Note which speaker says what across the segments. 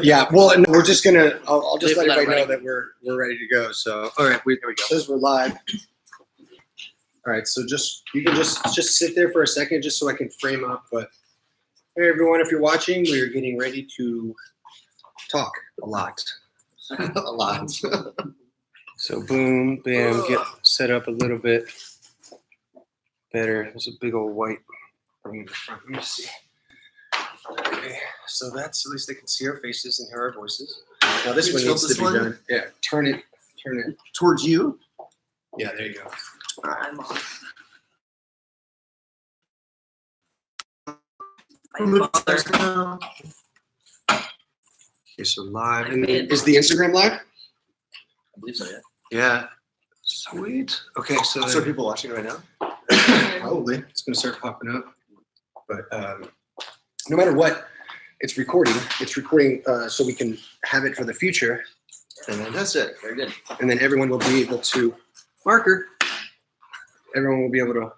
Speaker 1: Yeah, well, and we're just gonna. I'll just let everybody know that we're ready to go. So, all right, here we go. Says we're live. All right, so you can just sit there for a second, just so I can frame up. But hey, everyone, if you're watching, we are getting ready to talk a lot, a lot. So, boom, bam, get set up a little bit better. There's a big old white thing in the front. Let me see. Okay, so that's at least they can see our faces and hear our voices. Now this one needs to be done. Yeah, turn it
Speaker 2: towards you.
Speaker 1: Yeah, there you go.
Speaker 2: All right, I'm on.
Speaker 1: Okay, so live. And is the Instagram live?
Speaker 2: I believe so, yeah.
Speaker 1: Yeah. Sweet. Okay, so
Speaker 2: are people watching right now?
Speaker 1: Probably. It's gonna start popping up. But no matter what, it's recording. It's recording so we can have it for the future.
Speaker 2: And then that's it. Very good.
Speaker 1: And then everyone will be able to everyone will be able to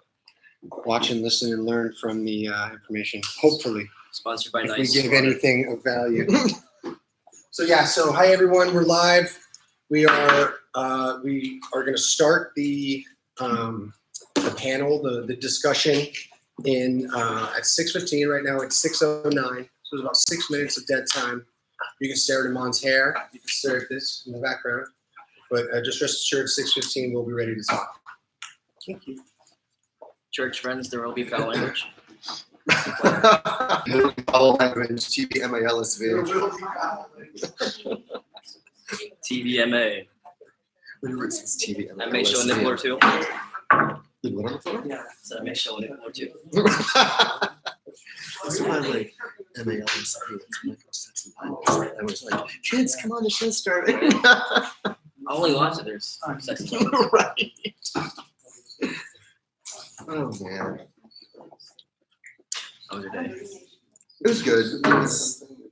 Speaker 1: watch and listen and learn from the information. Hopefully.
Speaker 2: Sponsored by
Speaker 1: if
Speaker 2: Nice.
Speaker 1: we give anything of value. So yeah, so hi everyone, we're live. We are going to start the panel, the discussion in at 6:15. Right now it's 6:09, so there's about 6 minutes of dead time. You can stare at Iman's hair. You can stare at this in the background. But just rest assured, 6:15 we'll be ready to talk. Thank you.
Speaker 2: Church friends, there will be foul language.
Speaker 3: Foul language, TVMALSV.
Speaker 2: TVMA.
Speaker 3: Whenever it says TVMALSV.
Speaker 2: That may show a nipple or two.
Speaker 3: You lit on the floor?
Speaker 2: Yeah. So that may show a nipple or two.
Speaker 3: That's why, like, MALSV. I was like, kids, come on, the show's starting.
Speaker 2: I only watch it. There's sex.
Speaker 3: Right. Oh, man.
Speaker 2: How was your day?
Speaker 3: It was good.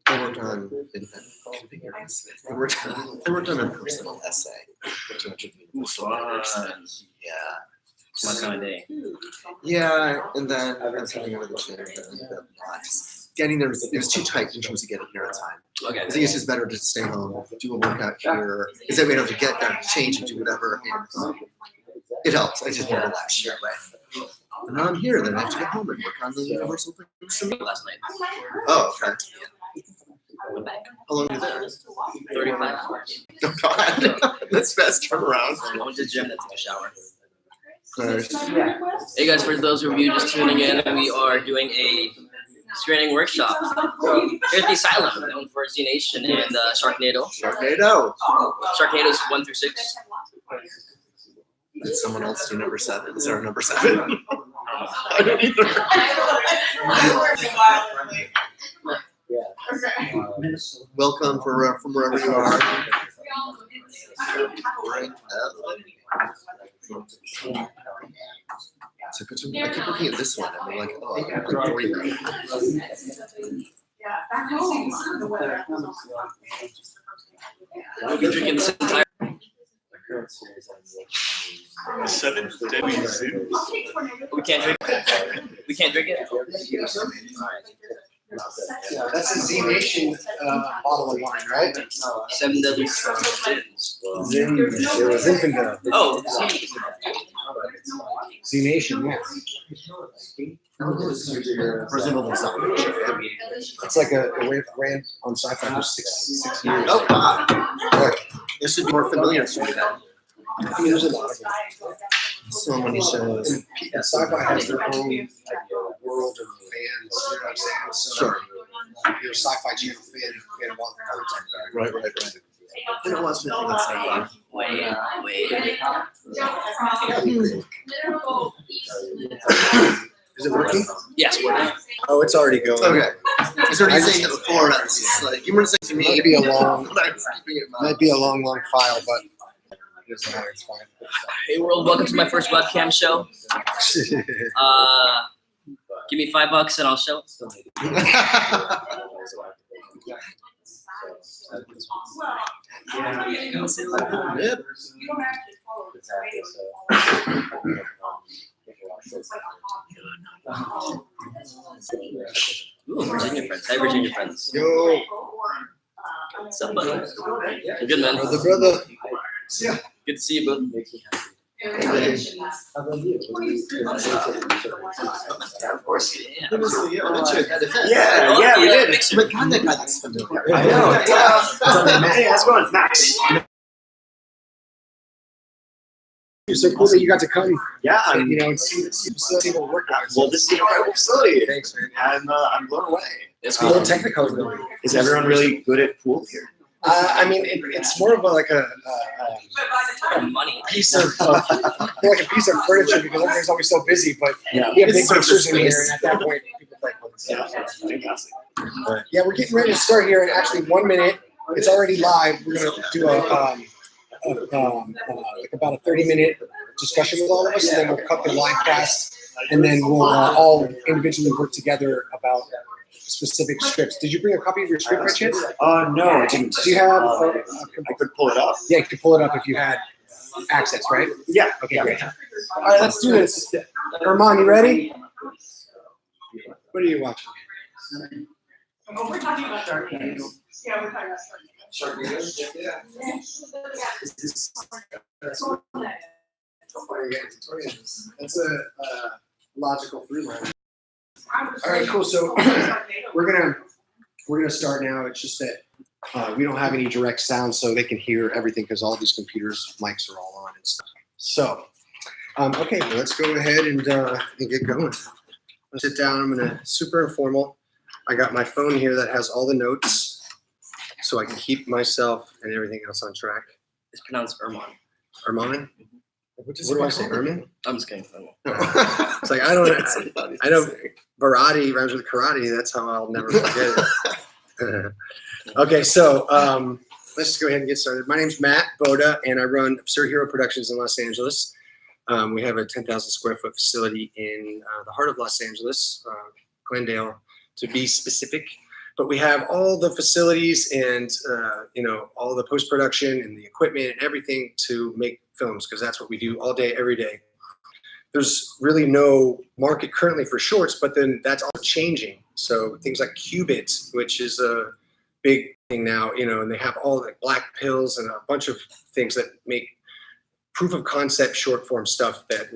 Speaker 3: I worked on I worked on a personal essay.
Speaker 2: Fun.
Speaker 3: Yeah.
Speaker 2: My kind of day.
Speaker 3: Yeah, and then I was coming over the gym and getting there. It was too tight in terms of getting here on time.
Speaker 2: Okay.
Speaker 3: I think it's just better to stay home, do a workout here, because then we don't have to get there, change, and do whatever. And it helps. I just want to relax that way. And now I'm here. Then I have to get home and work on the universal thing.
Speaker 2: Last night.
Speaker 3: Oh, okay. How long were you there?
Speaker 2: 35 hours.
Speaker 3: Oh, God. That's fast turnaround.
Speaker 2: I went to the gym, then took a shower.
Speaker 3: Nice.
Speaker 2: Hey guys, for those of you just tuning in, we are doing a screening workshop here at the Asylum, known for Z Nation and Sharknado.
Speaker 3: Sharknado.
Speaker 2: Sharknado's 1 through 6.
Speaker 3: Did someone else do number 7? Is there a number 7? I don't either. Welcome from wherever you are. So I keep looking at this one and I'm like, oh, I'm 40
Speaker 2: We'll be drinking this entire
Speaker 4: 7 deadly sins.
Speaker 2: We can't drink it. We can't drink it.
Speaker 1: That's a Z Nation bottle of wine, right?
Speaker 2: 7 deadly sins.
Speaker 1: Zinfandel.
Speaker 2: Oh,
Speaker 1: Z Nation, yeah.
Speaker 3: Presumably something.
Speaker 1: It's like a ran on sci-fi for six years.
Speaker 3: Oh, wow. This should be more familiar to me then.
Speaker 1: I mean, there's a lot of them.
Speaker 3: So many shows.
Speaker 1: And sci-fi has their own world of fans, you know what I'm saying? So,
Speaker 3: Sure.
Speaker 1: You're a sci-fi channel fan, you want the
Speaker 3: Right. I don't watch anything that's like
Speaker 2: wait.
Speaker 1: Is it working?
Speaker 2: Yes, we're done.
Speaker 1: Oh, it's already going.
Speaker 3: okay. I started saying it before. I was just like, you were saying to me.
Speaker 1: Might be a long,
Speaker 3: but I was keeping it in mind.
Speaker 1: might be a long file, but it doesn't matter. It's fine.
Speaker 2: Hey world, welcome to my first webcam show. Give me $5 and I'll show.
Speaker 3: Yep.
Speaker 2: Ooh, Virginia friends. Hi, Virginia friends.
Speaker 1: Yo.
Speaker 2: What's up, buddy? You're good, man.
Speaker 1: Brother, brother.
Speaker 2: Good to see you, bud.
Speaker 3: Of course.
Speaker 2: Yeah.
Speaker 3: Good to see you. Richard, that event.
Speaker 4: Yeah, we did.
Speaker 3: Oh my God, that guy looks familiar.
Speaker 4: I know. Hey, how's it going, Max?
Speaker 1: So cool that you got to come,
Speaker 4: Yeah,
Speaker 1: and see the facility will work out.
Speaker 4: well, this is an incredible facility.
Speaker 1: Thanks, man.
Speaker 4: I'm blown away.
Speaker 2: It's
Speaker 1: A little technical.
Speaker 4: Is everyone really good at pool here?
Speaker 1: I mean, it's more of like a
Speaker 2: money.
Speaker 1: piece of like a piece of furniture because everybody's always so busy. But
Speaker 4: Yeah.
Speaker 1: we have big
Speaker 3: It's
Speaker 1: pictures in
Speaker 3: surface
Speaker 1: here,
Speaker 3: space.
Speaker 1: and at that point, people play with
Speaker 4: Yeah,
Speaker 1: stuff.
Speaker 4: fantastic.
Speaker 1: Yeah, we're getting ready to start here in actually 1 minute. It's already live. We're gonna do like about a 30-minute discussion with all of us, and then we'll cut the live cast, and then we'll all individually work together about specific scripts. Did you bring a copy of your script by chance?
Speaker 4: No, I didn't.
Speaker 1: Do you have?
Speaker 4: I could pull it up.
Speaker 1: Yeah, you could pull it up if you had access, right?
Speaker 4: Yeah.
Speaker 1: Okay, great. All right, let's do this. Armand, you ready? What are you watching?
Speaker 5: Oh, we're talking about Sharknadoes. Yeah, we're talking about
Speaker 1: Sharknadoes? Yeah. That's a logical through line. All right, cool. So we're gonna start now. It's just that we don't have any direct sound, so they can hear everything because all these computers' mics are all on and stuff. So, okay, well, let's go ahead and get going. I'll sit down. I'm gonna super informal. I got my phone here that has all the notes, so I can keep myself and everything else on track.
Speaker 2: It's pronounced Ermon.
Speaker 1: Armand? What do I say? Ermin?
Speaker 2: I'm just kidding.
Speaker 1: It's like I know Barati rhymes with karate. That's how I'll never forget it. Okay, so let's just go ahead and get started. My name's Matt Boda, and I run Absurd Hero Productions in Los Angeles. We have a 10,000 square foot facility in the heart of Los Angeles, Glendale, to be specific. But we have all the facilities and all the post production and the equipment and everything to make films because that's what we do all day, every day. There's really no market currently for shorts, but then that's all changing. So things like Qubit, which is a big thing now, and they have all the black pills and a bunch of things that make proof of concept short form stuff that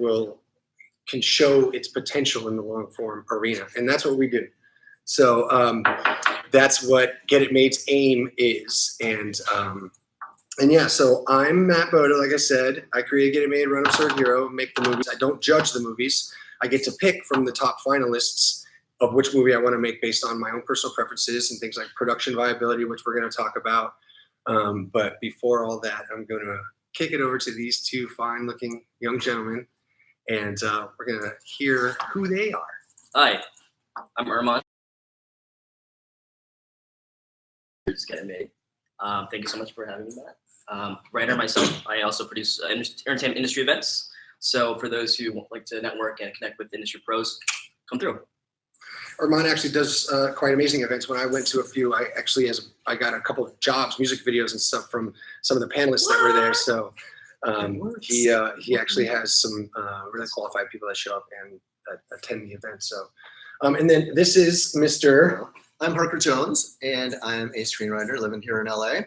Speaker 1: can show its potential in the long form arena. And that's what we do. So that's what Get It Made's aim is. And yeah, so I'm Matt Boda, like I said. I create Get It Made, run Absurd Hero, make the movies. I don't judge the movies. I get to pick from the top finalists of which movie I want to make based on my own personal preferences and things like production viability, which we're going to talk about. But before all that, I'm going to kick it over to these two fine-looking young gentlemen, and we're going to hear who they are.
Speaker 2: Hi, I'm Ermon. Just Get It Made. Thank you so much for having me, Matt. Writer myself, I also produce entertainment industry events. So for those who like to network and connect with industry pros, come through.
Speaker 1: Armand actually does quite amazing events. When I went to a few, I got a couple of jobs, music videos and stuff from some of the panelists that were there. So he actually has some really qualified people that show up and attend the event. So, and then this is Mr.
Speaker 3: I'm Harker Jones, and I'm a screenwriter living here in LA.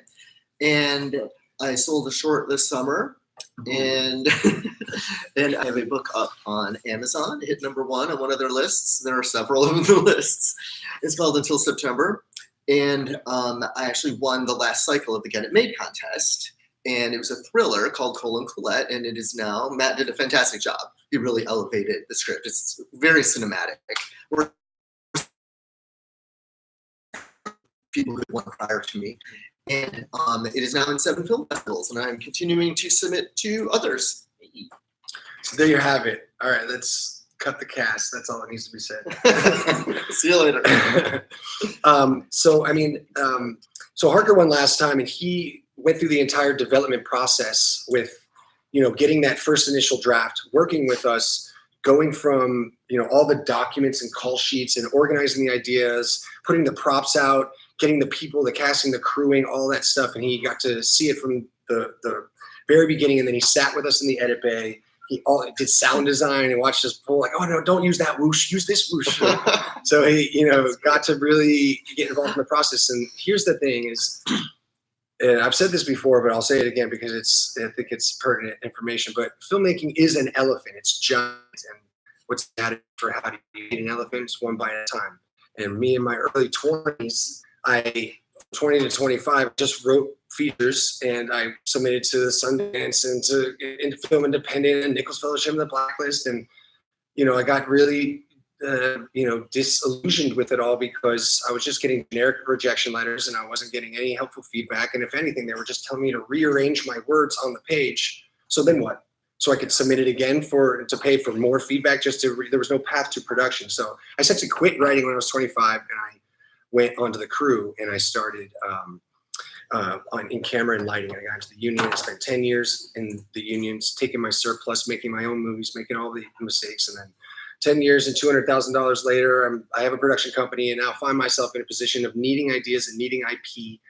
Speaker 3: And I sold a short this summer, and and I have a book up on Amazon. It hit #1 on one of their lists. There are several of the lists. It's called Until September, and I actually won the last cycle of the Get It Made contest. And it was a thriller called Colin Collette, and it is now. Matt did a fantastic job. He really elevated the script. It's very cinematic. People who won prior to me. And it is now in 7 film festivals, and I'm continuing to submit to others.
Speaker 1: So there you have it. All right, let's cut the cast. That's all that needs to be said.
Speaker 3: See you later.
Speaker 1: So Harker won last time, and he went through the entire development process with, getting that first initial draft, working with us, going from, all the documents and call sheets and organizing the ideas, putting the props out, getting the people, the casting, the crewing, all that stuff. And he got to see it from the very beginning. And then he sat with us in the edit bay. He did sound design and watched us pull like, oh no, don't use that whoosh, use this whoosh. So he, got to really get involved in the process. And here's the thing is, and I've said this before, but I'll say it again because I think it's pertinent information. But filmmaking is an elephant. It's giant, and what's added for how do you eat an elephant? It's one bite at a time. And me in my early 20s, 20 to 25, just wrote features and I submitted to the Sundance and to into Film Independent and Nichols Fellowship and the Blacklist. And, I got really, disillusioned with it all because I was just getting generic rejection letters and I wasn't getting any helpful feedback. And if anything, they were just telling me to rearrange my words on the page. So then what? So I could submit it again to pay for more feedback. There was no path to production. So I essentially quit writing when I was 25 and I went onto the crew and I started in camera and lighting. I got into the union. I spent 10 years in the unions, taking my surplus, making my own movies, making all the mistakes. And then 10 years and $200,000 later, I have a production company and now find myself in a position of needing ideas and needing IP,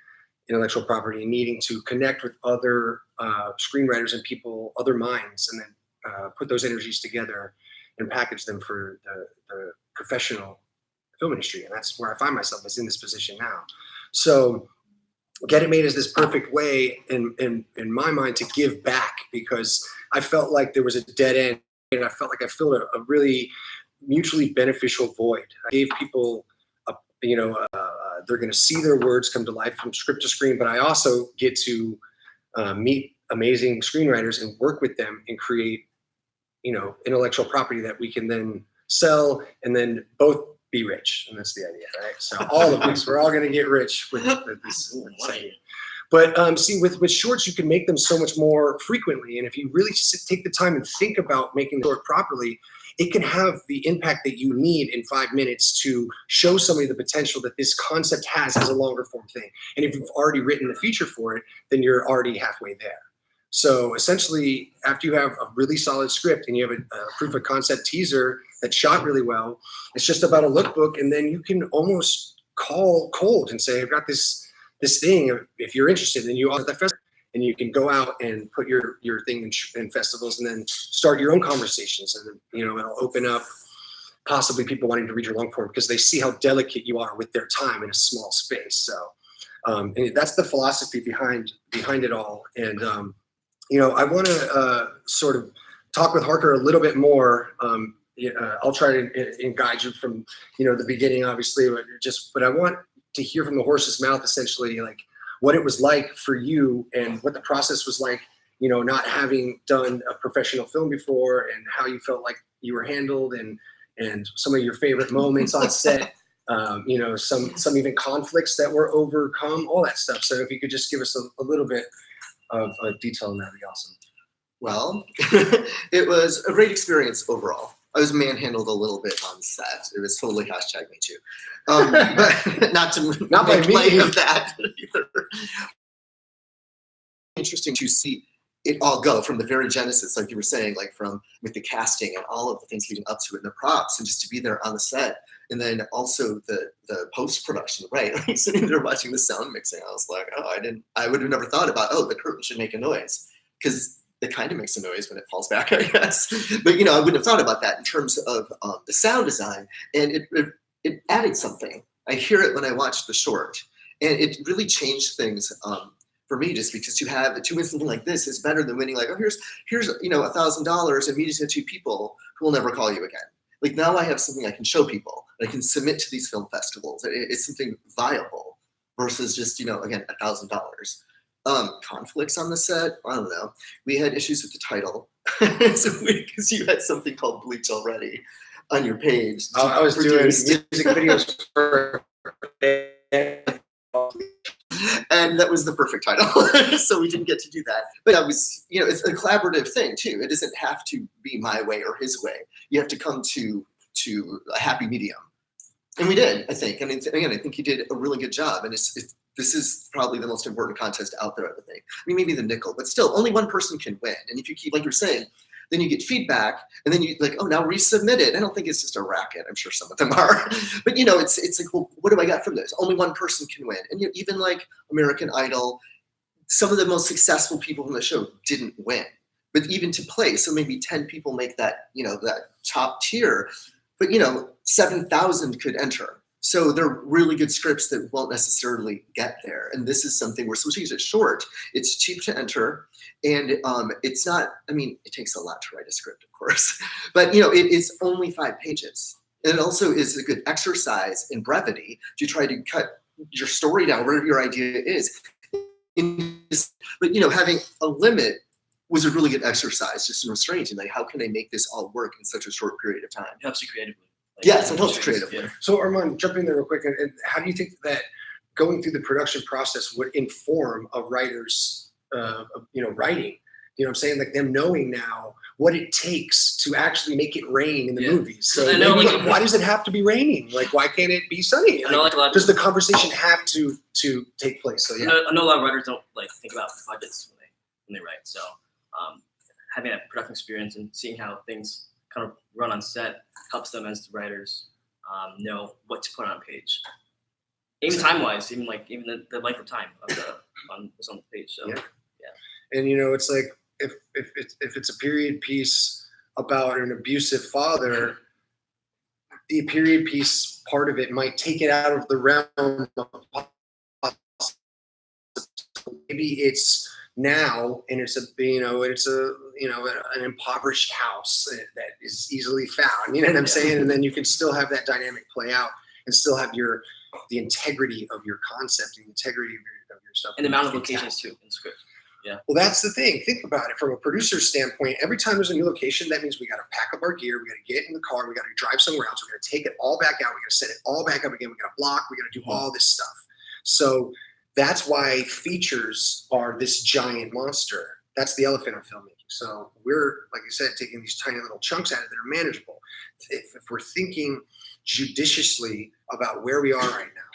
Speaker 1: intellectual property, and needing to connect with other screenwriters and people, other minds, and then put those energies together and package them for the professional film industry. And that's where I find myself, is in this position now. So Get It Made is this perfect way in my mind to give back, because I felt like there was a dead end and I felt like I filled a really mutually beneficial void. I gave people they're going to see their words come to life from script to screen, but I also get to meet amazing screenwriters and work with them and create, intellectual property that we can then sell and then both be rich. And that's the idea, right? So all of us, we're all going to get rich with this idea. But see, with shorts, you can make them so much more frequently. And if you really take the time and think about making the short properly, it can have the impact that you need in 5 minutes to show somebody the potential that this concept has as a longer form thing. And if you've already written the feature for it, then you're already halfway there. So essentially, after you have a really solid script and you have a proof of concept teaser that's shot really well, it's just about a lookbook, and then you can almost call cold and say, I've got this thing, if you're interested, then you are at the festival. And you can go out and put your thing in festivals and then start your own conversations. And, it'll open up possibly people wanting to read your long form because they see how delicate you are with their time in a small space. So and that's the philosophy behind it all. And, I want to sort of talk with Harker a little bit more. I'll try to guide you from, the beginning, obviously, but I want to hear from the horse's mouth, essentially, like, what it was like for you and what the process was like, not having done a professional film before, and how you felt like you were handled, and some of your favorite moments on set, some even conflicts that were overcome, all that stuff. So if you could just give us a little bit of detail on that, would be awesome.
Speaker 3: Well, it was a great experience overall. I was manhandled a little bit on set. It was totally #MeToo. But not by me of that either. Interesting to see it all go from the very genesis, like you were saying, like with the casting and all of the things leading up to it and the props, and just to be there on the set. And then also the post-production, right? Like sitting there watching the sound mixing, I was like, I would have never thought about, the curtain should make a noise, because it kind of makes a noise when it falls back, I guess. But, I wouldn't have thought about that in terms of the sound design. And it added something. I hear it when I watch the short. And it really changed things for me, just because to win something like this is better than winning like, here's $1,000 and meeting 2 people who will never call you again. Like, now I have something I can show people. I can submit to these film festivals. It's something viable versus just, again, $1,000. Conflicts on the set, I don't know. We had issues with the title. Because you had something called Bleach already on your page.
Speaker 1: I was doing music videos for
Speaker 3: and that was the perfect title. So we didn't get to do that. But that was, it's a collaborative thing too. It doesn't have to be my way or his way. You have to come to a happy medium. And we did, I think. I mean, again, I think you did a really good job. And this is probably the most important contest out there, I think. I mean, maybe the nickel, but still, only one person can win. And if you keep, like you're saying, then you get feedback, and then you like, now resubmit it. I don't think it's just a racket. I'm sure some of them are. But, it's like, well, what do I got from this? Only one person can win. And even like American Idol, some of the most successful people from the show didn't win. But even to play, so maybe 10 people make that, that top tier. But, 7,000 could enter. So they're really good scripts that won't necessarily get there. And this is something we're supposed to use it short. It's cheap to enter. And it's not, I mean, it takes a lot to write a script, of course, but it is only 5 pages. And it also is a good exercise in brevity to try to cut your story down, whatever your idea is. But having a limit was a really good exercise, just in restraining, like, how can I make this all work in such a short period of time?
Speaker 2: It helps you creatively.
Speaker 3: Yes, it helps creatively.
Speaker 2: Yeah.
Speaker 1: So Armand, jump in there real quick. And how do you think that going through the production process would inform a writer's, writing? You know what I'm saying? Like them knowing now what it takes to actually make it rain in the movies. So
Speaker 2: I know,
Speaker 1: maybe, why does it have to be raining? Like, why can't it be sunny?
Speaker 2: I know, like, a lot of
Speaker 1: does the conversation have to take place? So yeah.
Speaker 2: I know a lot of writers don't think about budgets when they write. So having that production experience and seeing how things kind of run on set helps them as the writers know what to put on page. Even time-wise, even the length of time of what's on the page. So
Speaker 1: yeah. And it's like if it's a period piece about an abusive father, the period piece part of it might take it out of the realm of maybe it's now, and it's an impoverished house that is easily found. You know what I'm saying? And then you can still have that dynamic play out and still have the integrity of your concept and the integrity of your stuff.
Speaker 2: And the amount of locations too in the script. Yeah.
Speaker 1: Well, that's the thing. Think about it from a producer's standpoint. Every time there's a new location, that means we got to pack up our gear. We got to get in the car. We got to drive somewhere else. We got to take it all back out. We got to set it all back up again. We got to block. We got to do all this stuff. So that's why features are this giant monster. That's the elephant of filmmaking. So we're, like I said, taking these tiny little chunks out of it that are manageable. If we're thinking judiciously about where we are right now,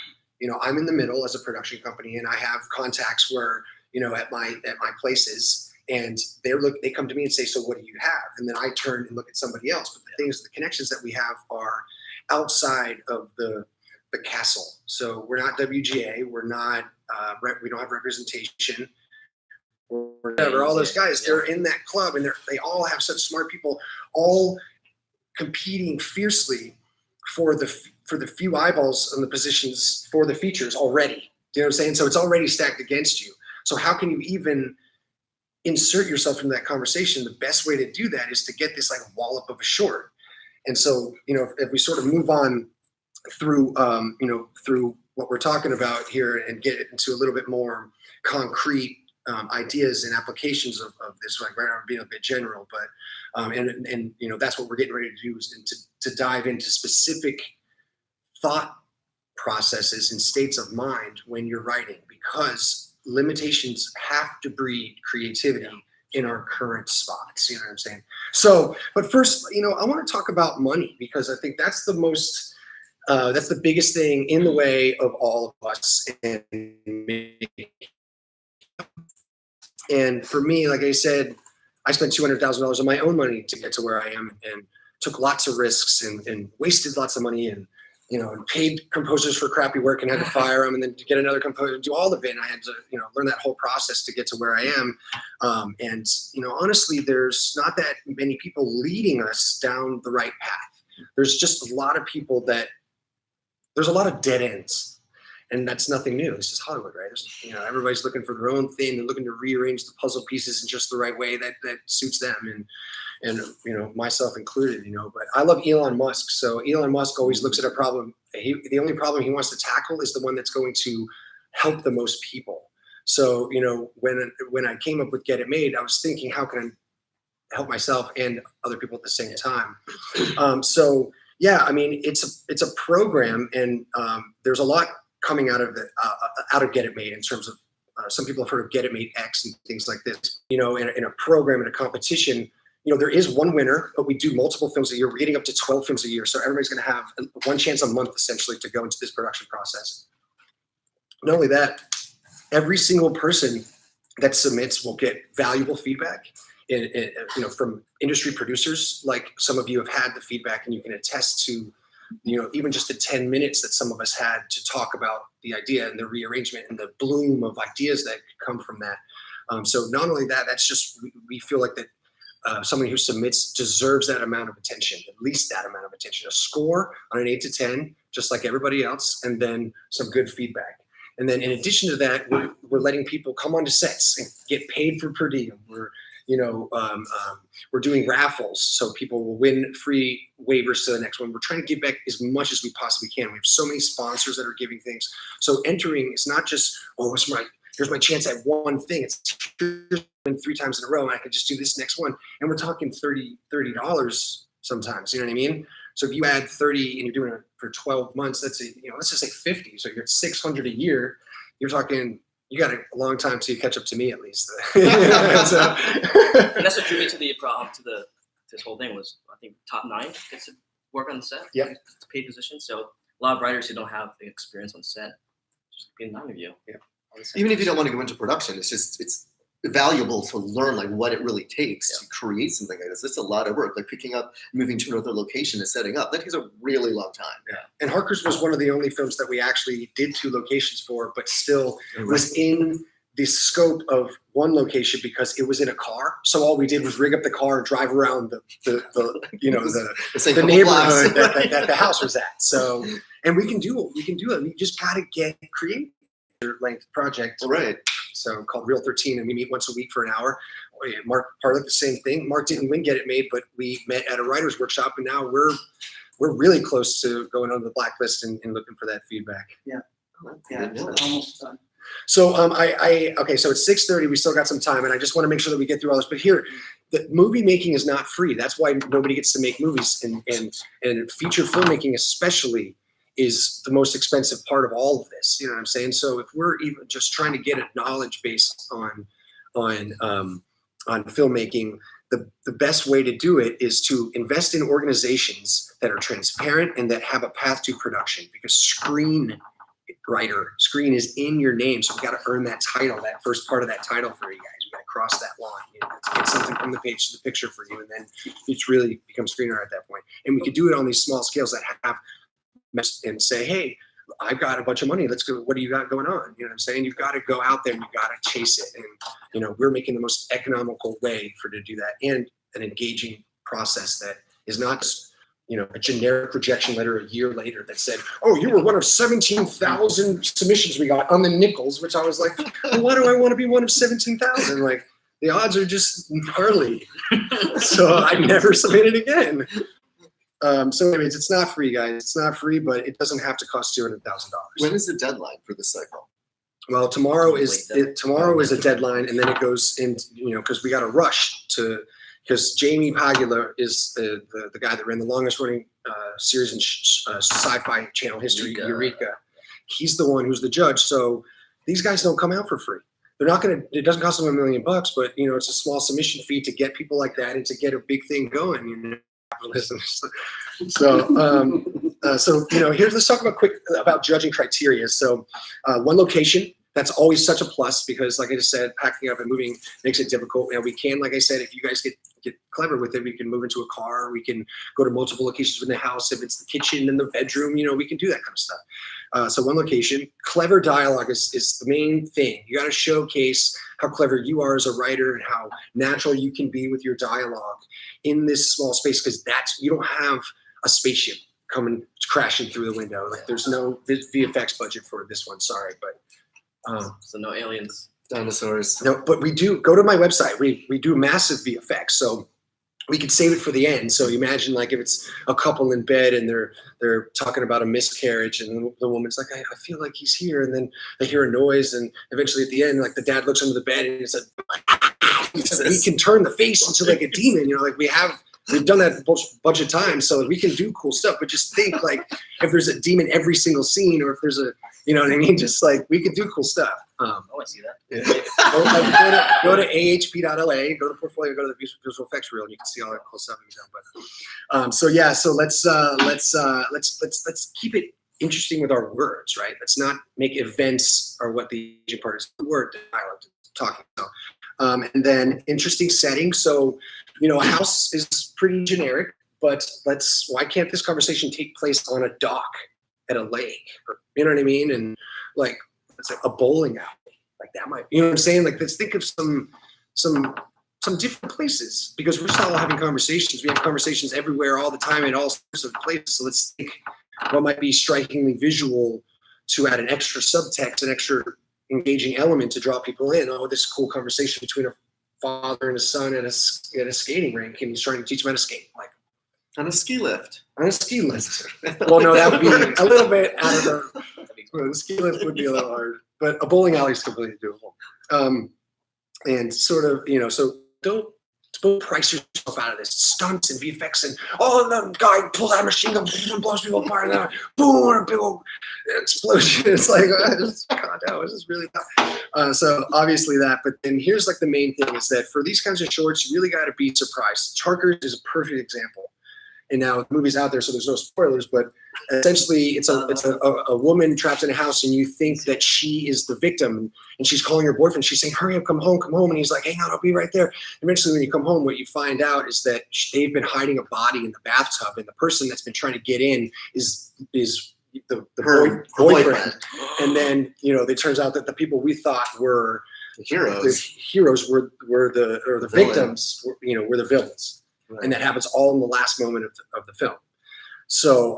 Speaker 1: I'm in the middle as a production company, and I have contacts where, at my places, and they come to me and say, so what do you have? And then I turn and look at somebody else. But the connections that we have are outside of the castle. So we're not WGA. We're not, we don't have representation. Or whatever. All those guys, they're in that club, and they all have such smart people, all competing fiercely for the few eyeballs on the positions for the features already. Do you know what I'm saying? So it's already stacked against you. So how can you even insert yourself into that conversation? The best way to do that is to get this like wallop of a short. And so, if we sort of move on through, through what we're talking about here and get into a little bit more concrete ideas and applications of this, like right now being a bit general, but and that's what we're getting ready to do, is to dive into specific thought processes and states of mind when you're writing, because limitations have to breed creativity in our current spots. You know what I'm saying? So, but first, I want to talk about money, because I think that's the most, that's the biggest thing in the way of all of us. And for me, like I said, I spent $200,000 of my own money to get to where I am, and took lots of risks and wasted lots of money, and and paid composers for crappy work and had to fire them, and then to get another composer to do all of it. And I had to, learn that whole process to get to where I am. And honestly, there's not that many people leading us down the right path. There's just a lot of people there's a lot of dead ends, and that's nothing new. This is Hollywood, right? Everybody's looking for their own thing. They're looking to rearrange the puzzle pieces in just the right way that suits them. And myself included, but I love Elon Musk. So Elon Musk always looks at a problem. The only problem he wants to tackle is the one that's going to help the most people. So, when I came up with Get It Made, I was thinking, how can I help myself and other people at the same time? So yeah, I mean, it's a program, and there's a lot coming out of Get It Made in terms of, some people have heard of Get It Made X and things like this, in a program, in a competition. There is one winner, but we do multiple films a year. We're getting up to 12 films a year. So everybody's going to have one chance a month, essentially, to go into this production process. Not only that, every single person that submits will get valuable feedback from industry producers. Like some of you have had the feedback, and you can attest to, even just the 10 minutes that some of us had to talk about the idea and the rearrangement and the bloom of ideas that could come from that. So not only that, that's just, we feel like that somebody who submits deserves that amount of attention, at least that amount of attention. A score on an 8 to 10, just like everybody else, and then some good feedback. And then in addition to that, we're letting people come onto sets and get paid for per diem. We're doing raffles, so people will win free waivers to the next one. We're trying to give back as much as we possibly can. We have so many sponsors that are giving things. So entering is not just, here's my chance at one thing. It's 3 times in a row, and I could just do this next one. And we're talking $30 sometimes. You know what I mean? So if you add 30 and you're doing it for 12 months, let's just say 50. So you're at 600 a year. You're talking, you got a long time till you catch up to me at least.
Speaker 2: And that's what drew me to this whole thing was, I think, top 9 gets to work on the set.
Speaker 1: Yep.
Speaker 2: It's a paid position. So a lot of writers who don't have the experience on set, just being 9 of you.
Speaker 1: Yeah.
Speaker 3: Even if you don't want to go into production, it's valuable to learn like what it really takes to create something like this. It's a lot of work, like picking up, moving to another location and setting up. That takes a really long time.
Speaker 1: Yeah. And Harker's was one of the only films that we actually did 2 locations for, but still was in the scope of one location because it was in a car. So all we did was rig up the car and drive around the neighborhood that the house was at. So, and we can do it. We just got to get creative. Length project,
Speaker 3: right?
Speaker 1: So called Real 13, and we meet once a week for an hour. Mark part of the same thing. Mark didn't get it made, but we met at a writer's workshop, and now we're really close to going on the blacklist and looking for that feedback.
Speaker 5: Yeah, it's almost done.
Speaker 1: So okay, so it's 6:30. We still got some time, and I just want to make sure that we get through all this. But here, the movie making is not free. That's why nobody gets to make movies, and feature filmmaking especially is the most expensive part of all of this. You know what I'm saying? So if we're even just trying to get a knowledge base on filmmaking, the best way to do it is to invest in organizations that are transparent and that have a path to production, because screen is in your name. So we got to earn that title, that first part of that title for you guys. We got to cross that line. You know, to get something from the page to the picture for you, and then it's really become screenwriter at that point. And we could do it on these small scales that have and say, hey, I've got a bunch of money. Let's go. What do you got going on? You know what I'm saying? You've got to go out there and you've got to chase it. And, we're making the most economical way to do that, and an engaging process that is not just, a generic rejection letter a year later that said, oh, you were one of 17,000 submissions we got on the nickels, which I was like, well, why do I want to be one of 17,000? Like, the odds are just gnarly. So I never submitted again. So anyways, it's not free, guys. It's not free, but it doesn't have to cost $200,000.
Speaker 3: When is the deadline for this cycle?
Speaker 1: Well, tomorrow is a deadline, and then it goes in, because we got to rush because Jamie Pagula is the guy that ran the longest running series in sci-fi channel history, Eureka. He's the one who's the judge. So these guys don't come out for free. They're not going to, it doesn't cost them $1 million, but it's a small submission fee to get people like that and to get a big thing going, So let's talk about judging criteria. So one location, that's always such a plus, because like I just said, packing up and moving makes it difficult. And we can, like I said, if you guys get clever with it, we can move into a car, we can go to multiple locations within the house. If it's the kitchen and the bedroom, we can do that kind of stuff. So one location, clever dialogue is the main thing. You got to showcase how clever you are as a writer and how natural you can be with your dialogue in this small space, because you don't have a spaceship coming crashing through the window. Like, there's no VFX budget for this one. Sorry, but
Speaker 2: so no aliens,
Speaker 3: dinosaurs.
Speaker 1: No, but we do. Go to my website. We do massive VFX, so we could save it for the end. So you imagine, like, if it's a couple in bed and they're talking about a miscarriage, and the woman's like, I feel like he's here, and then they hear a noise, and eventually at the end, like, the dad looks under the bed and it's like, he can turn the face into like a demon. We've done that a bunch of times, so we can do cool stuff. But just think, like, if there's a demon every single scene, or if there's just like, we can do cool stuff.
Speaker 2: I see that.
Speaker 1: Yeah. Go to ahp.la, go to portfolio, go to the visual effects reel, and you can see all that cool stuff we've done. But so let's keep it interesting with our words, right? Let's not make events or what the agent part is, the word, the dialogue, talking about. And then interesting setting. So, a house is pretty generic, but why can't this conversation take place on a dock at a lake, or, you know what I mean? And like, let's say a bowling alley, like that might, you know what I'm saying? Like, let's think of some some different places because we're still having conversations. We have conversations everywhere, all the time, in all sorts of places. So let's think what might be strikingly visual to add an extra subtext, an extra engaging element to draw people in. Oh, this cool conversation between a father and a son at a skating rink, and he's trying to teach them how to skate. Like
Speaker 3: On a ski lift.
Speaker 1: on a ski lift. Well, no, that would be a little bit out of the ski lift would be a little hard, but a bowling alley is completely doable. And sort of, so don't price yourself out of this stunts and VFX and the guy pulls out a machine gun and blows people apart and then boom, big old explosion. It's like, God, no, this is really tough. So obviously that, but then here's like the main thing is that for these kinds of shorts, you really got to be surprised. Charkers is a perfect example. And now the movie's out there, so there's no spoilers, but essentially it's a woman trapped in a house and you think that she is the victim and she's calling her boyfriend. She's saying, hurry up, come home. And he's like, hang on, I'll be right there. Eventually when you come home, what you find out is that they've been hiding a body in the bathtub and the person that's been trying to get in is her boyfriend. And then, it turns out that the people we thought were
Speaker 3: The heroes
Speaker 1: were the victims, were the villains. Right. And that happens all in the last moment of the film. So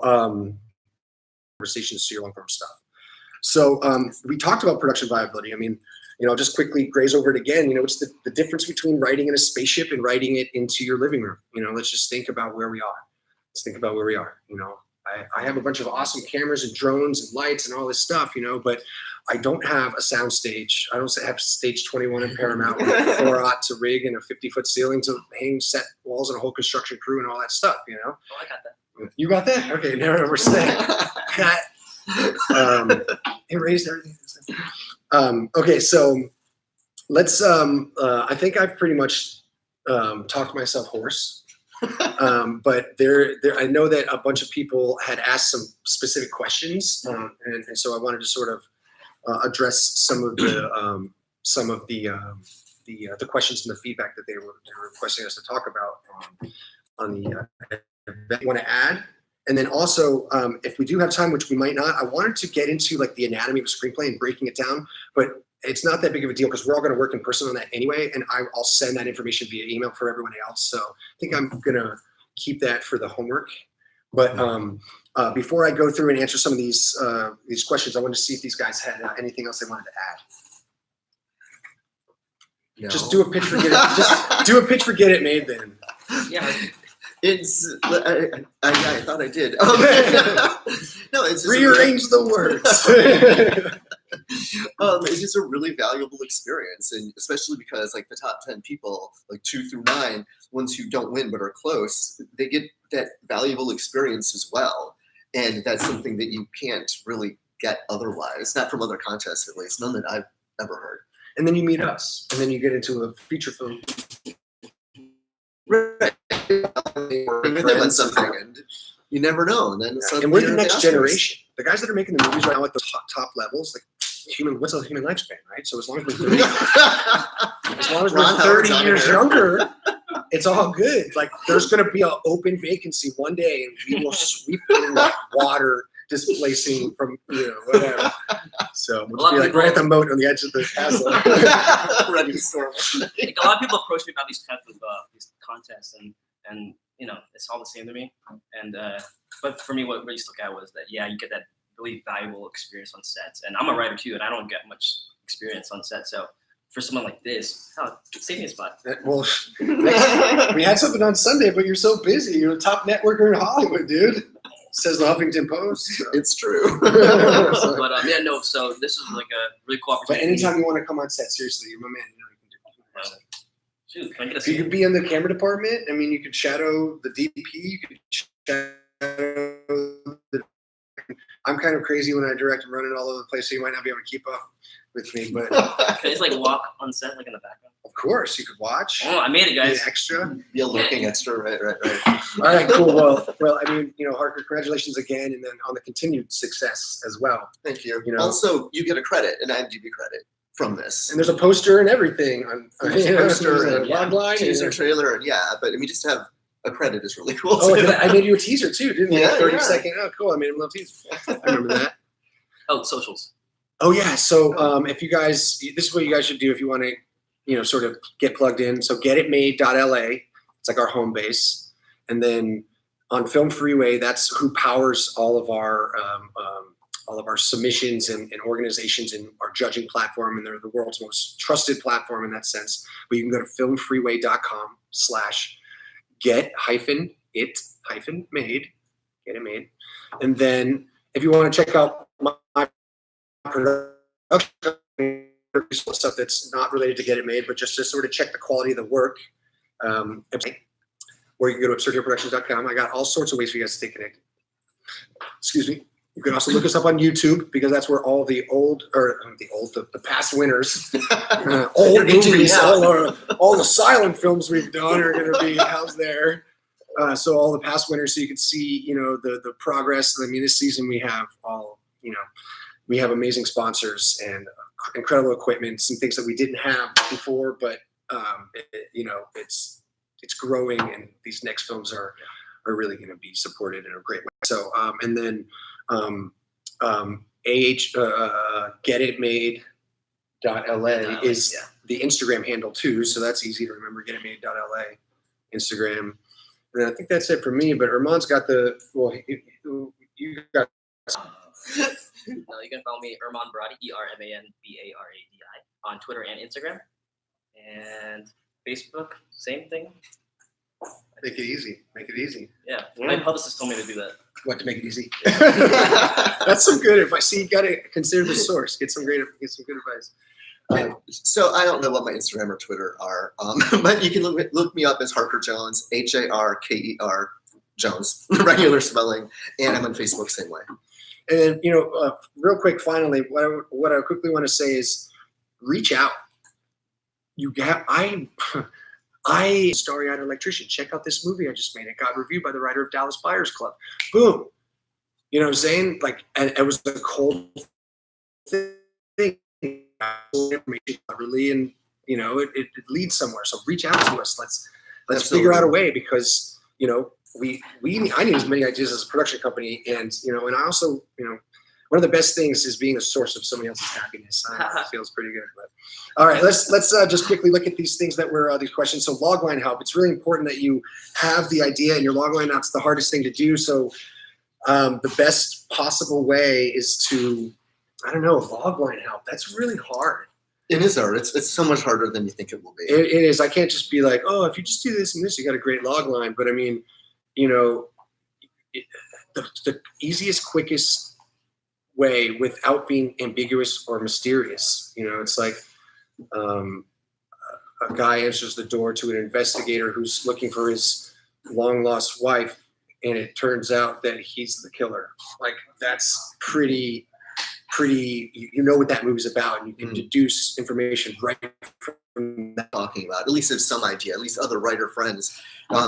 Speaker 1: conversations to your long-form stuff. So we talked about production viability. I mean, just quickly graze over it again. It's the difference between writing in a spaceship and writing it into your living room. Let's just think about where we are. Let's think about where we are. I have a bunch of awesome cameras and drones and lights and all this stuff, but I don't have a sound stage. I don't have stage 21 in Paramount with 4-aught to rig and a 50-foot ceiling to hang set walls and a whole construction crew and all that stuff,
Speaker 2: Oh, I got that.
Speaker 1: You got that? Okay, now we're saying that. Erased everything. Okay, so let's, I think I've pretty much talked myself hoarse. But I know that a bunch of people had asked some specific questions, and so I wanted to sort of address some of the questions and the feedback that they were requesting us to talk about on the event you want to add. And then also, if we do have time, which we might not, I wanted to get into like the anatomy of a screenplay and breaking it down, but it's not that big of a deal because we're all going to work in person on that anyway, and I'll send that information via email for everyone else. So I think I'm going to keep that for the homework. But before I go through and answer some of these questions, I wanted to see if these guys had anything else they wanted to add. No. Just do a pitch for get it. Just do a pitch for get it made then. Yeah.
Speaker 3: I thought I did. No, it's just
Speaker 1: rearrange the words.
Speaker 3: It's just a really valuable experience, and especially because like the top 10 people, like 2 through 9, ones who don't win but are close, they get that valuable experience as well, and that's something that you can't really get otherwise, not from other contests at least, none that I've ever heard.
Speaker 1: And then you meet us, and then you get into a feature film.
Speaker 3: Right. Something, and you never know. And then
Speaker 1: and we're the next generation. The guys that are making the movies right now at the top levels, like what's a human lifespan, right? So as long as we're 30 years younger, it's all good. Like there's going to be an open vacancy one day, and we will sweep in like water displacing from whatever. So we'll just be like right at the moat on the edge of the castle, ready to storm.
Speaker 2: Like a lot of people approach me about these types of these contests, and it's all the same to me. And but for me, what really stuck out was that you get that really valuable experience on sets. And I'm a writer too, and I don't get much experience on set. So for someone like this, save me a spot.
Speaker 1: Well, we had something on Sunday, but you're so busy. You're a top networker in Hollywood, dude. Says the Huffington Post. So.
Speaker 3: It's true.
Speaker 2: But so this is like a really cool opportunity.
Speaker 1: But anytime you want to come on set, seriously, you're my man. You can do it.
Speaker 2: Shoot, can I get a
Speaker 1: so you could be in the camera department. I mean, you could shadow the DP. You could shadow the. I'm kind of crazy when I direct and running all over the place, so you might not be able to keep up with me. But
Speaker 2: can I just like walk on set, like in the background?
Speaker 1: Of course, you could watch.
Speaker 2: Oh, I made it, guys.
Speaker 1: Extra.
Speaker 3: Be a looking extra, right.
Speaker 1: All right, cool. Well, I mean, Harker, congratulations again, and then on the continued success as well.
Speaker 3: Thank you. Also, you get a credit, an IMDb credit from this.
Speaker 1: And there's a poster and everything on
Speaker 3: poster and
Speaker 1: log line,
Speaker 3: teaser trailer, and but I mean, just to have a credit is really cool.
Speaker 1: Oh, I made you a teaser too, didn't I? 30-second.
Speaker 3: Yeah.
Speaker 1: Oh, cool. I made him a little teaser. I remember that.
Speaker 2: Oh, socials.
Speaker 1: Oh yeah. So if you guys, this is what you guys should do if you want to sort of get plugged in. So getitmade.la, it's like our home base. And then on Film Freeway, that's who powers all of our submissions and organizations and our judging platform. And they're the world's most trusted platform in that sense. But you can go to filmfreeway.com/get-it-made. Get it made. And then if you want to check out my production stuff that's not related to Get It Made, but just to sort of check the quality of the work, where you can go to absurdheroproductions.com. I got all sorts of ways for you guys to stay connected. Excuse me. You can also look us up on YouTube because that's where all the the past winners, old movies, all the silent films we've done are going to be housed there. So all the past winners, so you can see, the progress. I mean, this season we have we have amazing sponsors and incredible equipment, some things that we didn't have before, but it's growing, and these next films are really going to be supported in a great way. So and then getitmade.la is the Instagram handle too, so that's easy to remember. Getitmade.la Instagram. And I think that's it for me. But Armand's got you got.
Speaker 2: You can follow me, Erman Baradi, ERMANBARADI, on Twitter and Instagram, and Facebook, same thing.
Speaker 1: Make it easy. Make it easy.
Speaker 2: Yeah, my publicist told me to do that.
Speaker 1: What, to make it easy? That's some good advice. You got to consider the source. Get some good advice.
Speaker 3: So I don't know what my Instagram or Twitter are, but you can look me up as Harker Jones, HARKER Jones, regular spelling, and I'm on Facebook same way.
Speaker 1: And then, real quick, finally, what I quickly want to say is, reach out. I starry-eyed electrician. Check out this movie I just made. It got reviewed by the writer of Dallas Buyers Club. Boom. You know what I'm saying? Like, it was a cold thing. Information really, and it leads somewhere. So reach out to us. Let's figure out a way, because I need as many ideas as a production company, and and I also one of the best things is being a source of somebody else's happiness. It feels pretty good. But all right, let's just quickly look at these things that were these questions. So logline help. It's really important that you have the idea in your logline. That's the hardest thing to do. So the best possible way is to logline help. That's really hard.
Speaker 3: It is hard. It's so much harder than you think it will be.
Speaker 1: It is. I can't just be like, oh, if you just do this and this, you got a great logline. But I mean, the easiest, quickest way without being ambiguous or mysterious. It's like a guy answers the door to an investigator who's looking for his long lost wife, and it turns out that he's the killer. Like, that's pretty, what that movie's about, and you can deduce information right from that.
Speaker 3: Talking about, at least have some idea, at least other writer friends.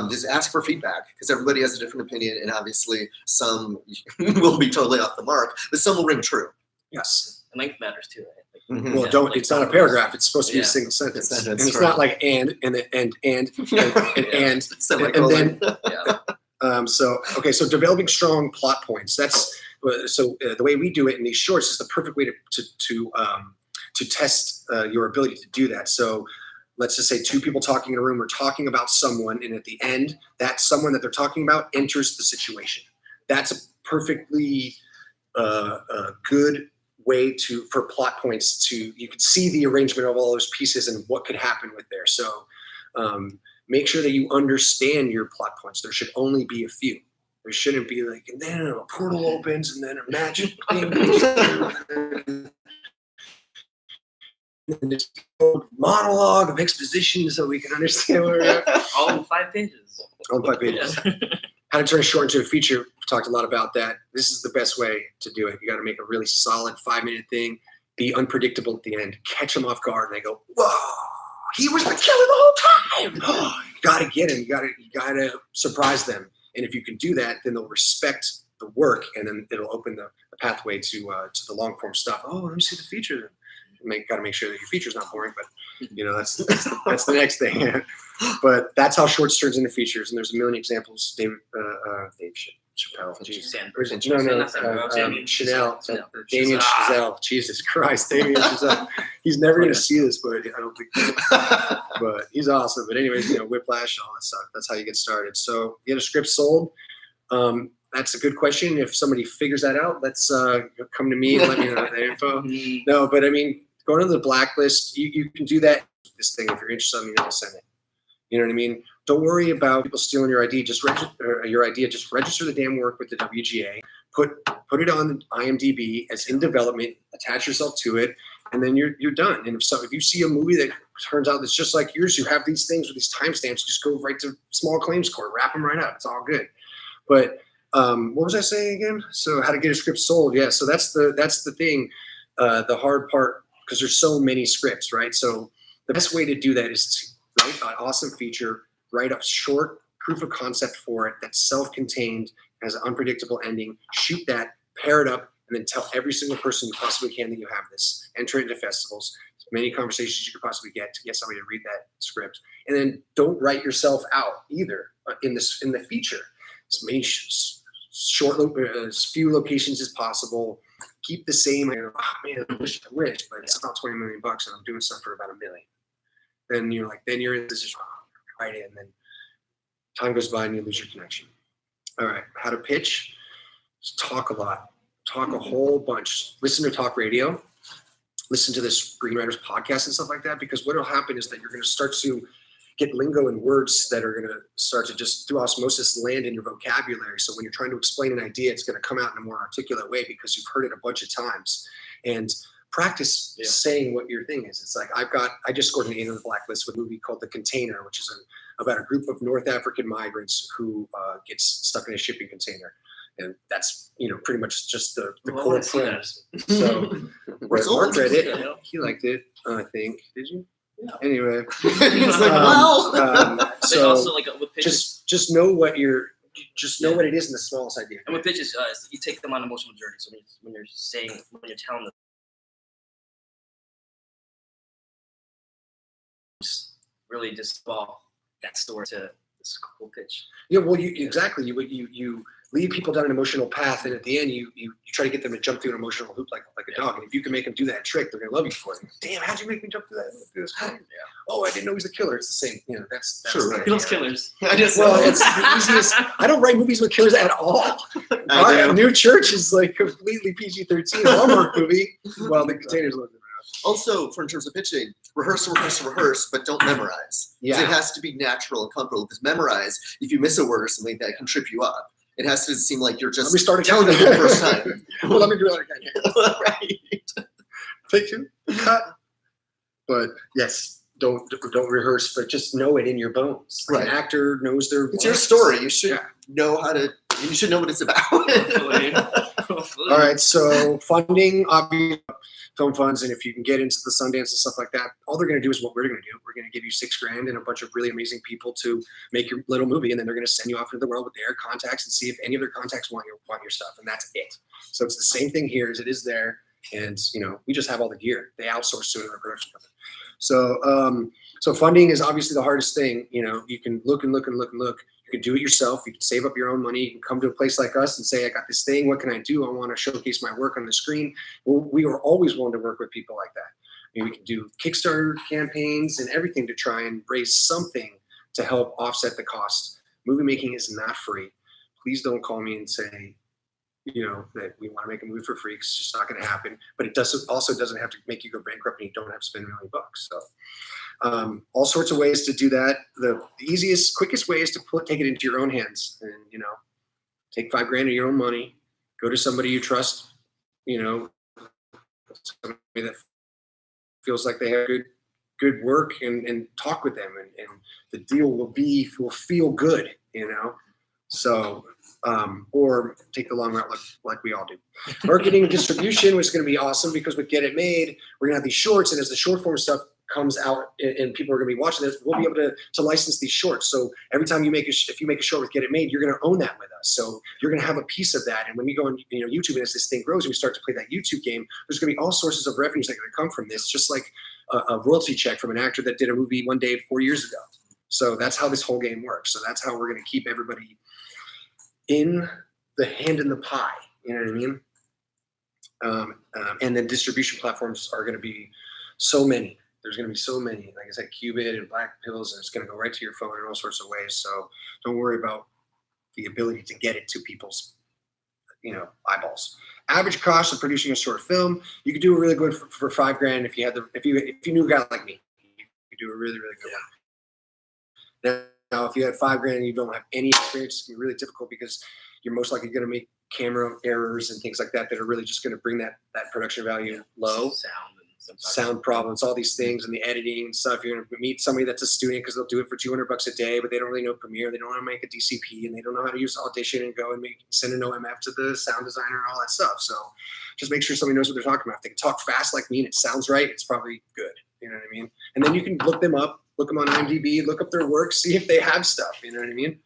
Speaker 3: Just ask for feedback, because everybody has a different opinion, and obviously some will be totally off the mark, but some will ring true.
Speaker 1: Yes.
Speaker 2: And length matters too, right?
Speaker 1: Well, it's not a paragraph. It's supposed to be a single sentence. And it's not like and then. So developing strong plot points. That's the way we do it in these shorts is the perfect way to test your ability to do that. So let's just say two people talking in a room are talking about someone, and at the end, that someone that they're talking about enters the situation. That's a perfectly good way for plot points you could see the arrangement of all those pieces and what could happen with there. So make sure that you understand your plot points. There should only be a few. There shouldn't be like, and then a portal opens and then a magic thing. And this monologue of exposition so we can understand where we're at.
Speaker 2: All in 5 pages.
Speaker 1: All in 5 pages. How to turn a short into a feature. We talked a lot about that. This is the best way to do it. You got to make a really solid 5-minute thing. Be unpredictable at the end. Catch them off guard, and they go, "Whoa, he was the killer the whole time!" You got to get him. You got to surprise them. And if you can do that, then they'll respect the work, and then it'll open the pathway to the long form stuff. Oh, let me see the feature. Got to make sure that your feature's not boring, but that's the next thing. But that's how shorts turns into features, and there's a million examples. Chappelle.
Speaker 2: Jeez, Sam.
Speaker 1: Or is it- No, no,
Speaker 2: Damien
Speaker 1: Chanel.
Speaker 2: Chazelle.
Speaker 1: Damien Chazelle. Jesus Christ, Damien Chazelle. He's never going to see this, but I don't think. But he's awesome. But anyways, Whiplash and all that stuff. That's how you get started. So get a script sold. That's a good question. If somebody figures that out, let's come to me and let me know the info. No, but I mean, going to the blacklist, you can do that. This thing, if you're interested, I'll send it. You know what I mean? Don't worry about people stealing your ID. Just register your idea. Just register the damn work with the WGA. Put it on IMDb as in development. Attach yourself to it, and then you're done. And if you see a movie that turns out that's just like yours, you have these things with these timestamps. Just go right to small claims court, wrap them right up. It's all good. But what was I saying again? So how to get a script sold? Yeah. So that's the thing. The hard part, because there's so many scripts, right? So the best way to do that is to write an awesome feature, write a short proof of concept for it that's self-contained, has an unpredictable ending, shoot that, pair it up, and then tell every single person you possibly can that you have this. Enter it into festivals, as many conversations you could possibly get to get somebody to read that script. And then don't write yourself out either in the feature. As many as few locations as possible. Keep the same. Oh man, I wish, but it's not $20 million and I'm doing stuff for about $1 million. Then you're in this right in, and then time goes by and you lose your connection. All right, how to pitch? Just talk a lot, talk a whole bunch. Listen to talk radio, listen to the screenwriters podcast and stuff like that, because what will happen is that you're going to start to get lingo and words that are going to start to just through osmosis land in your vocabulary. So when you're trying to explain an idea, it's going to come out in a more articulate way because you've heard it a bunch of times. And practice saying what your thing is. It's like I just scored an 8 on the blacklist with a movie called The Container, which is about a group of North African migrants who gets stuck in a shipping container. And that's, pretty much just the core premise. So Mark read it. He liked it, I think. Did you? Yeah. Anyway.
Speaker 3: He's like, wow.
Speaker 1: So
Speaker 2: also with pitches,
Speaker 1: just know what what it is in the smallest idea.
Speaker 2: And with pitches, you take them on an emotional journey. So when you're telling them, really just that story to this cool pitch.
Speaker 1: Yeah, well, exactly. You lead people down an emotional path, and at the end, you try to get them to jump through an emotional hoop like a dog. And if you can make them do that trick, they're gonna love you for it. Damn, how'd you make me jump through that? Yeah. Oh, I didn't know he was the killer. It's the same. That's
Speaker 3: Sure, right.
Speaker 2: He loves killers.
Speaker 1: It's the easiest. I don't write movies with killers at all. Our New Church is like completely PG-13 Hallmark movie. While The Container's looking.
Speaker 3: Also, in terms of pitching, rehearse, but don't memorize.
Speaker 1: Yeah.
Speaker 3: It has to be natural and comfortable. Because memorize, if you miss a word or something, that can trip you up. It has to seem like you're just telling them for the first time.
Speaker 1: Well, let me do that again.
Speaker 3: Right.
Speaker 1: Take 2, cut. But yes, don't rehearse, but just know it in your bones. Like
Speaker 3: right.
Speaker 1: An actor knows their.
Speaker 3: It's your story. You should know You should know what it's about.
Speaker 2: Hopefully.
Speaker 1: All right. So funding, obviously, film funds, and if you can get into the Sundance and stuff like that, all they're going to do is what we're going to do. We're going to give you $6,000 and a bunch of really amazing people to make your little movie, and then they're going to send you off into the world with their contacts and see if any of their contacts want your stuff, and that's it. So it's the same thing here as it is there, and we just have all the gear. They outsource to our production company. So funding is obviously the hardest thing. You can look and look and look and look. You can do it yourself. You can save up your own money. You can come to a place like us and say, I got this thing. What can I do? I want to showcase my work on the screen. Well, we are always willing to work with people like that. We can do Kickstarter campaigns and everything to try and raise something to help offset the cost. Movie making is not free. Please don't call me and say, that we want to make a movie for free, because it's just not going to happen. But it also doesn't have to make you go bankrupt and you don't have to spend $1 million. So all sorts of ways to do that. The easiest, quickest way is to take it into your own hands and, take $5,000 of your own money, go to somebody you trust, somebody that feels like they have good work, and talk with them, and the deal will feel good, So, or take the long route like we all do. Marketing and distribution was going to be awesome, because with Get It Made, we're going to have these shorts, and as the short form stuff comes out and people are going to be watching this, we'll be able to license these shorts. So every time if you make a short with Get It Made, you're going to own that with us. So you're going to have a piece of that. And when we go on YouTube, and as this thing grows and we start to play that YouTube game, there's going to be all sources of revenues that are going to come from this, just like a royalty check from an actor that did a movie one day 4 years ago. So that's how this whole game works. So that's how we're going to keep everybody in the hand in the pie. You know what I mean? And then distribution platforms are going to be so many. There's going to be so many. Like I said, Qubit and Black Pills, and it's going to go right to your phone in all sorts of ways. So don't worry about the ability to get it to people's, eyeballs. Average cost of producing a short film, you could do a really good for $5,000 if you had if you knew a guy like me, you could do a really good one. Now, if you had $5,000 and you don't have any experience, it's gonna be really difficult because you're most likely going to make camera errors and things like that that are really just going to bring that production value low. Sound problems, all these things, and the editing and stuff. You're going to meet somebody that's a student because they'll do it for $200 a day, but they don't really know Premiere. They don't know how to make a DCP, and they don't know how to use Audition and go and send an OMF to the sound designer and all that stuff. So just make sure somebody knows what they're talking about. If they can talk fast like me and it sounds right, it's probably good. You know what I mean? And then you can look them up, look them on IMDb, look up their work, see if they have stuff. You know what I mean?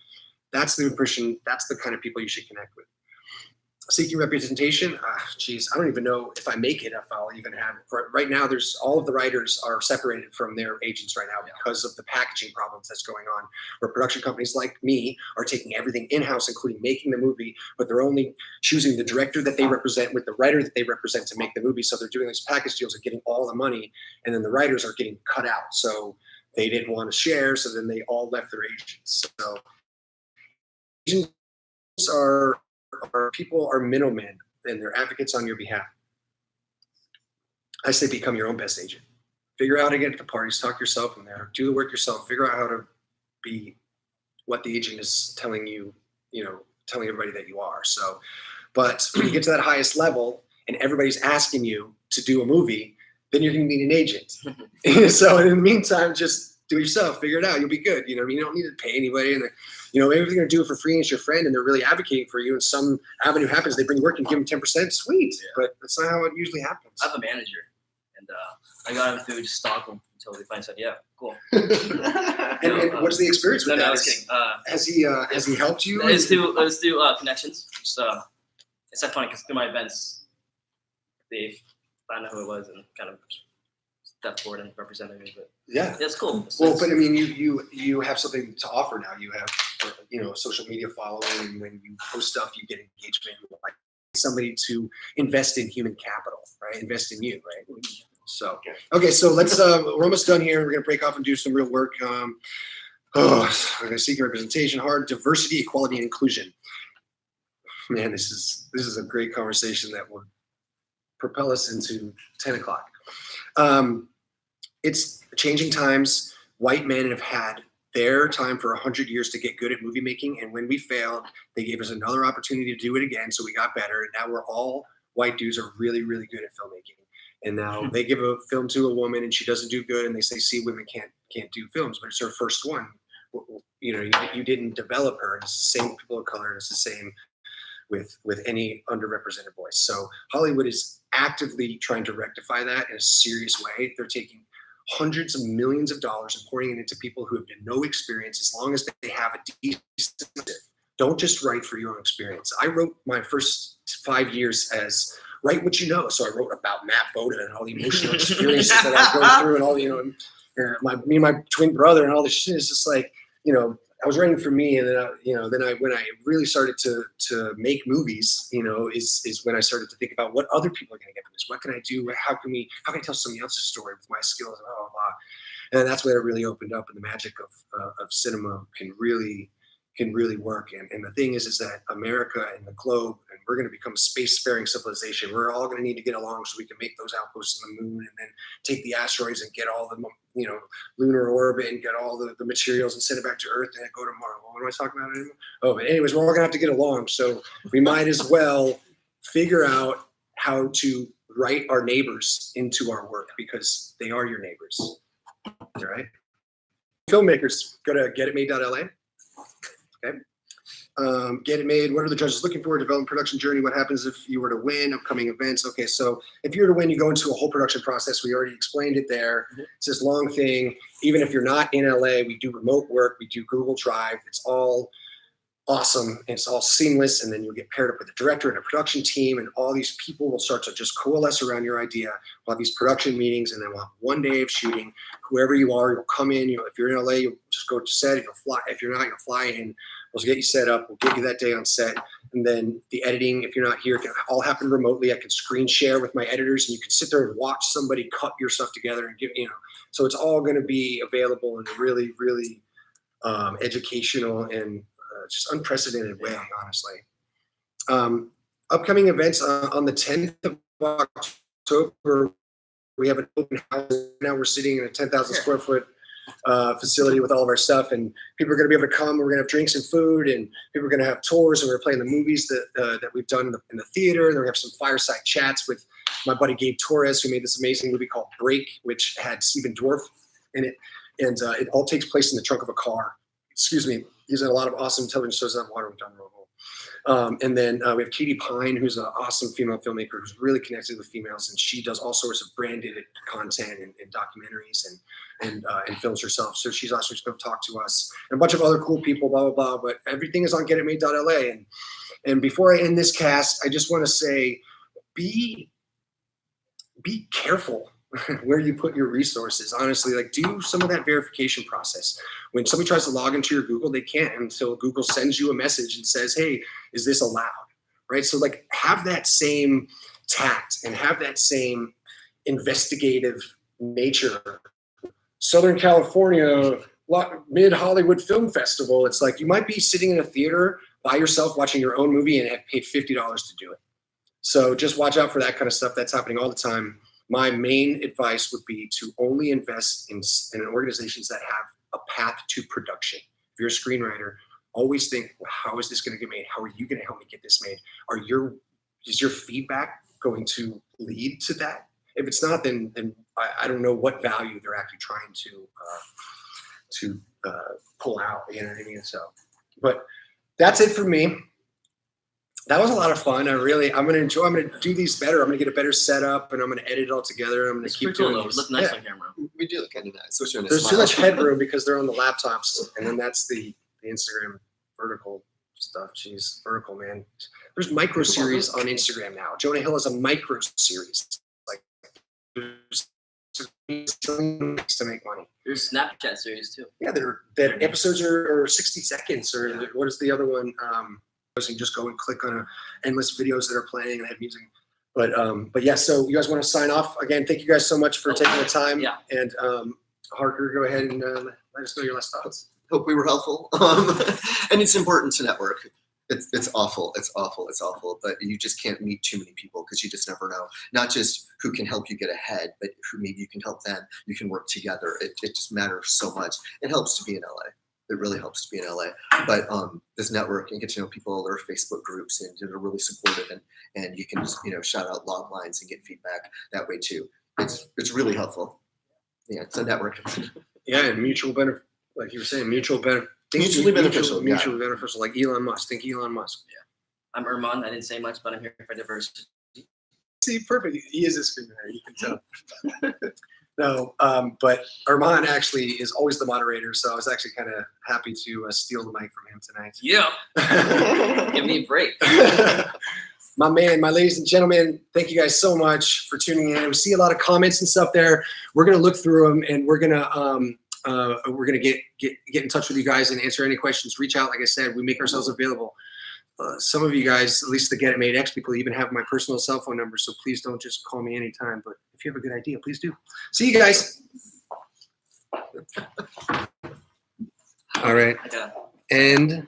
Speaker 1: That's the impression. That's the kind of people you should connect with. Seeking representation, geez, I don't even know if I make it, if I'll even have it. Right now, all of the writers are separated from their agents right now because of the packaging problems that's going on, where production companies like me are taking everything in-house, including making the movie, but they're only choosing the director that they represent with the writer that they represent to make the movie. So they're doing these package deals and getting all the money, and then the writers are getting cut out. So they didn't want to share, so then they all left their agents. So agents are people are middlemen and they're advocates on your behalf. I say become your own best agent. Figure out how to get at the parties, talk yourself in there, do the work yourself, figure out how to be what the agent is telling you, telling everybody that you are. So, but when you get to that highest level and everybody's asking you to do a movie, then you're going to need an agent. So in the meantime, just do it yourself, figure it out. You'll be good. You know what I mean? You don't need to pay anybody. And maybe if you're going to do it for free and it's your friend and they're really advocating for you and some avenue happens, they bring work and give them 10%, sweet. Yeah. But that's not how it usually happens.
Speaker 2: I have a manager and I got him through just stalk him until they finally said, yeah, cool.
Speaker 1: and what's the experience with that?
Speaker 2: No, I was kidding.
Speaker 1: Has he helped you?
Speaker 2: It's through connections. Just, it's not funny because through my events, they found out who it was and kind of stepped forward and represented me. But
Speaker 1: yeah,
Speaker 2: it's cool.
Speaker 1: But I mean, you have something to offer now. You have social media following, and when you post stuff, you get engagement. Like somebody to invest in human capital, right? Invest in you, right? So okay, so let's we're almost done here. We're gonna break off and do some real work. We're gonna seek representation, hard diversity, equality, and inclusion. Man, this is a great conversation that will propel us into 10 o'clock. It's changing times. White men have had their time for 100 years to get good at movie making, and when we failed, they gave us another opportunity to do it again, so we got better. And now we're all white dudes are really, really good at filmmaking. And now they give a film to a woman, and she doesn't do good, and they say, "See, women can't do films," but it's her first one. You didn't develop her. It's the same with people of color. It's the same with any underrepresented voice. So Hollywood is actively trying to rectify that in a serious way. They're taking hundreds of millions of dollars and pouring it into people who have no experience, as long as they have a decent. Don't just write for your own experience. I wrote my first 5 years as write what you know. So I wrote about Matt Bowden and all the emotional experiences that I was going through and all me and my twin brother and all this shit. It's just like, I was writing for me, and then when I really started to make movies, is when I started to think about what other people are going to get from this. What can I do? How can I tell somebody else's story with my skills? Blah, blah, blah. And that's where it really opened up, and the magic of cinema can really work. And the thing is that America and the globe, and we're going to become a space-faring civilization. We're all going to need to get along so we can make those outposts on the moon, and then take the asteroids and get all the lunar orbit and get all the materials and send it back to Earth and go to Mars. What am I talking about anymore? Oh, but anyways, we're all going to have to get along. So we might as well figure out how to write our neighbors into our work, because they are your neighbors. All right? Filmmakers, go to getitmade.la. Okay. Get it made. What are the judges looking for? Development production journey. What happens if you were to win? Upcoming events. Okay, so if you were to win, you go into a whole production process. We already explained it there. It's this long thing. Even if you're not in LA, we do remote work. We do Google Drive. It's all awesome. It's all seamless. And then you'll get paired up with a director and a production team, and all these people will start to just coalesce around your idea. We'll have these production meetings, and then we'll have one day of shooting. Whoever you are, you'll come in. If you're in LA, you'll just go to set. You'll fly. If you're not, you'll fly in. We'll get you set up. We'll get you that day on set. And then the editing, if you're not here, can all happen remotely. I can screen share with my editors, and you can sit there and watch somebody cut your stuff together and give, so it's all going to be available in a really, really educational and just unprecedented way, honestly. Upcoming events on the 10th of October, we have an open house. Now we're sitting in a 10,000 square foot facility with all of our stuff, and people are going to be able to come. We're going to have drinks and food, and people are going to have tours, and we're playing the movies that we've done in the theater. And then we have some fireside chats with my buddy Gabe Torres, who made this amazing movie called Break, which had Stephen Dorff in it, and it all takes place in the trunk of a car. Excuse me. He's in a lot of awesome television shows on Water with John Robo. And then we have Katie Pine, who's an awesome female filmmaker who's really connected with females, and she does all sorts of branded content and documentaries and films herself. So she's also going to talk to us, and a bunch of other cool people, blah, blah, blah. But everything is on getitmade.la. And before I end this cast, I just want to say, be careful where you put your resources. Honestly, like, do some of that verification process. When somebody tries to log into your Google, they can't until Google sends you a message and says, hey, is this allowed? Right? So like, have that same tact and have that same investigative nature. Southern California Mid-Hollywood Film Festival. It's like, you might be sitting in a theater by yourself watching your own movie and have paid $50 to do it. So just watch out for that kind of stuff. That's happening all the time. My main advice would be to only invest in organizations that have a path to production. If you're a screenwriter, always think, well, how is this going to get made? How are you going to help me get this made? Is your feedback going to lead to that? If it's not, then I don't know what value they're actually trying to pull out. You know what I mean? So, but that's it for me. That was a lot of fun. I'm going to enjoy. I'm going to do these better. I'm going to get a better setup, and I'm going to edit it all together. I'm going to keep doing
Speaker 2: it.
Speaker 1: these.
Speaker 2: Look nice on camera.
Speaker 3: We do look kind of nice. Especially when it's
Speaker 1: There's too much headroom because they're on the laptops, and then that's the Instagram vertical stuff. Jeez, vertical, man. There's micro series on Instagram now. Jonah Hill has a micro series. Like, there's to make money.
Speaker 2: There's Snapchat series too.
Speaker 1: Yeah, that episodes are 60 seconds, or what is the other one? You just go and click on endless videos that are playing and have music. But yeah, so you guys want to sign off again? Thank you guys so much for taking the time.
Speaker 2: Yeah.
Speaker 1: And Harker, go ahead and let us know your last thoughts.
Speaker 3: Hope we were helpful. And it's important to network. It's awful. But you just can't meet too many people because you just never know. Not just who can help you get ahead, but who maybe you can help them. You can work together. It just matters so much. It helps to be in LA. It really helps to be in LA. But this network and get to know people, there are Facebook groups and they're really supportive, and you can just shout out log lines and get feedback that way too. It's really helpful. Yeah, it's a network.
Speaker 1: Yeah, and mutual benefit, like you were saying, mutually beneficial, like Elon Musk. Think Elon Musk.
Speaker 2: Yeah. I'm Erman. I didn't say much, but I'm here for diversity.
Speaker 1: See, perfect. He is a screenwriter. You can tell. No, but Erman actually is always the moderator, so I was actually kind of happy to steal the mic from him tonight.
Speaker 2: Yeah. Give me a break.
Speaker 1: My man, my ladies and gentlemen, thank you guys so much for tuning in. We see a lot of comments and stuff there. We're gonna look through them, and we're gonna get in touch with you guys and answer any questions. Reach out, like I said, we make ourselves available. Some of you guys, at least the Get It Made X people, even have my personal cell phone number, so please don't just call me anytime. But if you have a good idea, please do. See you guys. All right. And